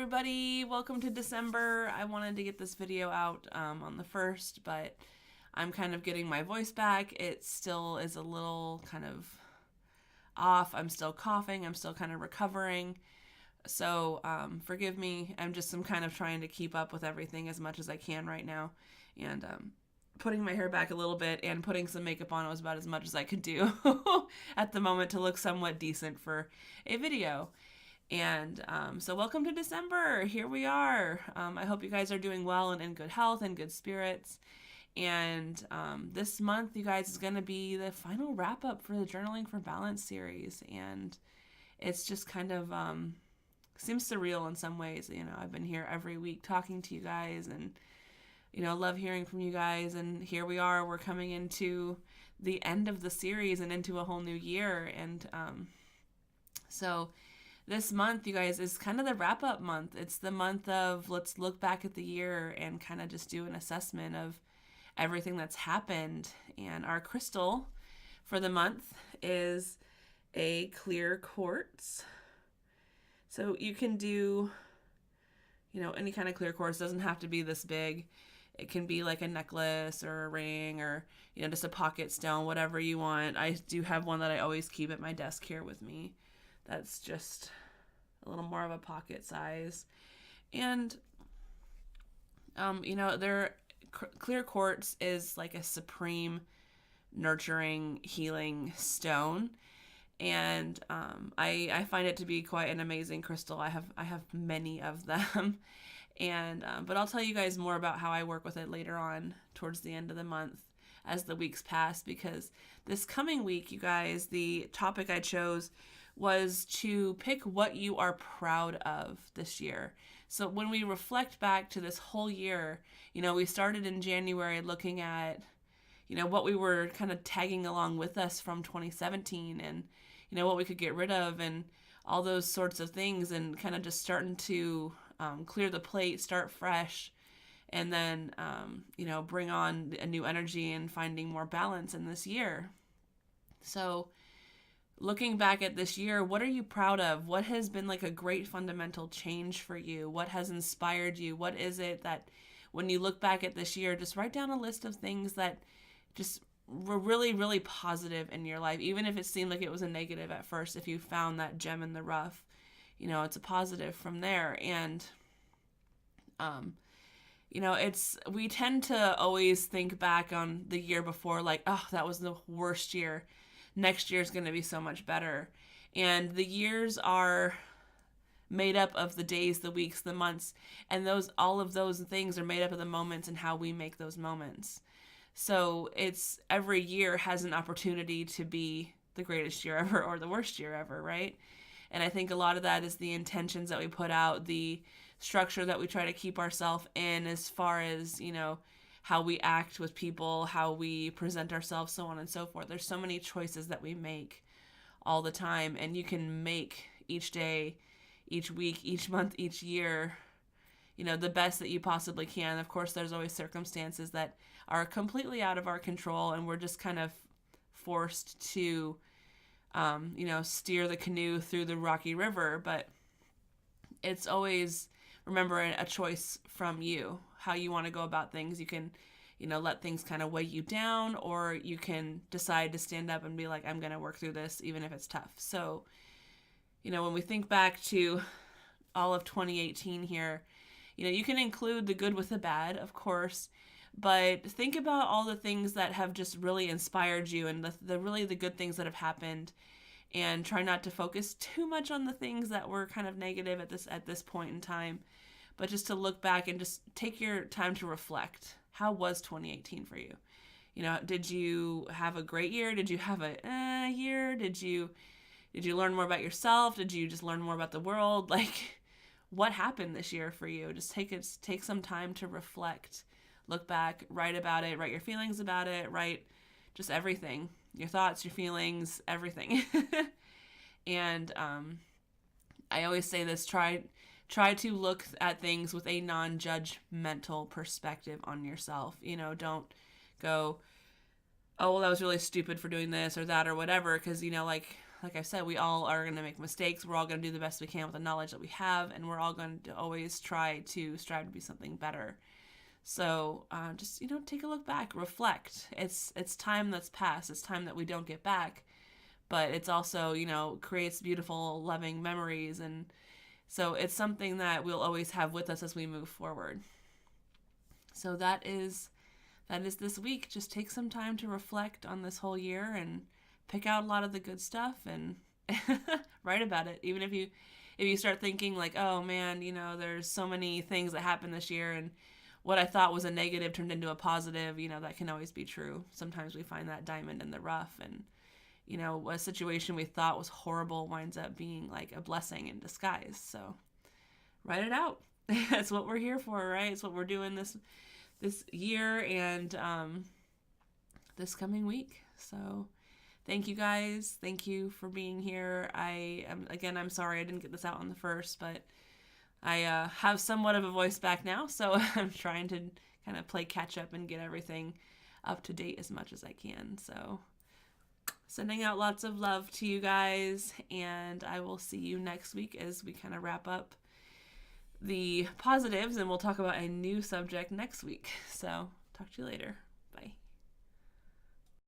everybody. Welcome to December. I wanted to get this video out on the 1st, but I'm kind of getting my voice back. It still is a little kind of off. I'm still coughing. I'm still kind of recovering. So forgive me. I'm kind of trying to keep up with everything as much as I can right now. And putting my hair back a little bit and putting some makeup on was about as much as I could do at the moment to look somewhat decent for a video. And so welcome to December. Here we are. I hope you guys are doing well and in good health and good spirits. And this month, you guys, is going to be the final wrap up for the Journaling for Balance series. And it's just kind of seems surreal in some ways. You know, I've been here every week talking to you guys and, you know, love hearing from you guys. And here we are. We're coming into the end of the series and into a whole new year. And so this month, you guys, is kind of the wrap-up month. It's the month of let's look back at the year and kind of just do an assessment of everything that's happened. And our crystal for the month is a clear quartz. So you can do, you know, any kind of clear quartz. It doesn't have to be this big. It can be like a necklace or a ring or, you know, just a pocket stone, whatever you want. I do have one that I always keep at my desk here with me. That's just a little more of a pocket size. And, you know, clear quartz is like a supreme nurturing, healing stone. And I find it to be quite an amazing crystal. I have many of them. And but I'll tell you guys more about how I work with it later on towards the end of the month as the weeks pass, because this coming week, you guys, the topic I chose was to pick what you are proud of this year. So when we reflect back to this whole year, you know, we started in January looking at, you know, what we were kind of tagging along with us from 2017 and, you know, what we could get rid of and all those sorts of things, and kind of just starting to clear the plate, start fresh, and then, you know, bring on a new energy and finding more balance in this year. So looking back at this year, what are you proud of? What has been like a great fundamental change for you? What has inspired you? What is it that when you look back at this year, just write down a list of things that just were really, really positive in your life, even if it seemed like it was a negative at first. If you found that gem in the rough, you know, it's a positive from there. And, you know, we tend to always think back on the year before like, oh, that was the worst year. Next year is going to be so much better. And the years are made up of the days, the weeks, the months, and all of those things are made up of the moments and how we make those moments. So every year has an opportunity to be the greatest year ever or the worst year ever, right? And I think a lot of that is the intentions that we put out, the structure that we try to keep ourselves in as far as, you know, how we act with people, how we present ourselves, so on and so forth. There's so many choices that we make all the time, and you can make each day, each week, each month, each year, you know, the best that you possibly can. Of course, there's always circumstances that are completely out of our control, and we're just kind of forced to, you know, steer the canoe through the rocky river. But it's always, remember, a choice from you, how you want to go about things. You can, you know, let things kind of weigh you down, or you can decide to stand up and be like, I'm going to work through this, even if it's tough. So, you know, when we think back to all of 2018 here, you know, you can include the good with the bad, of course, but think about all the things that have just really inspired you and the good things that have happened, and try not to focus too much on the things that were kind of negative at this point in time, but just to look back and just take your time to reflect. How was 2018 for you? You know, did you have a great year? Did you have a year? Did you learn more about yourself? Did you just learn more about the world? Like, what happened this year for you? Just take some time to reflect, look back, write about it, write your feelings about it, write just everything, your thoughts, your feelings, everything. And I always say this, try to look at things with a non-judgmental perspective on yourself. You know, don't go, oh, well, that was really stupid for doing this or that or whatever, because, you know, like like I said, we all are going to make mistakes. We're all going to do the best we can with the knowledge that we have, and we're all going to always strive to be something better. So just, take a look back, reflect. It's time that's passed. It's time that we don't get back, but it's also, creates beautiful, loving memories. And so it's something that we'll always have with us as we move forward. So that is this week. Just take some time to reflect on this whole year and pick out a lot of the good stuff and write about it. Even if you start thinking like, oh man, there's so many things that happened this year, and what I thought was a negative turned into a positive, that can always be true. Sometimes we find that diamond in the rough, and a situation we thought was horrible winds up being like a blessing in disguise. So write it out. That's what we're here for, right? It's what we're doing this year and this coming week. So thank you guys. Thank you for being here. I'm sorry I didn't get this out on the first, but I have somewhat of a voice back now, so I'm trying to kind of play catch up and get everything up to date as much as I can. So sending out lots of love to you guys, and I will see you next week as we kind of wrap up the positives, and we'll talk about a new subject next week. So talk to you later.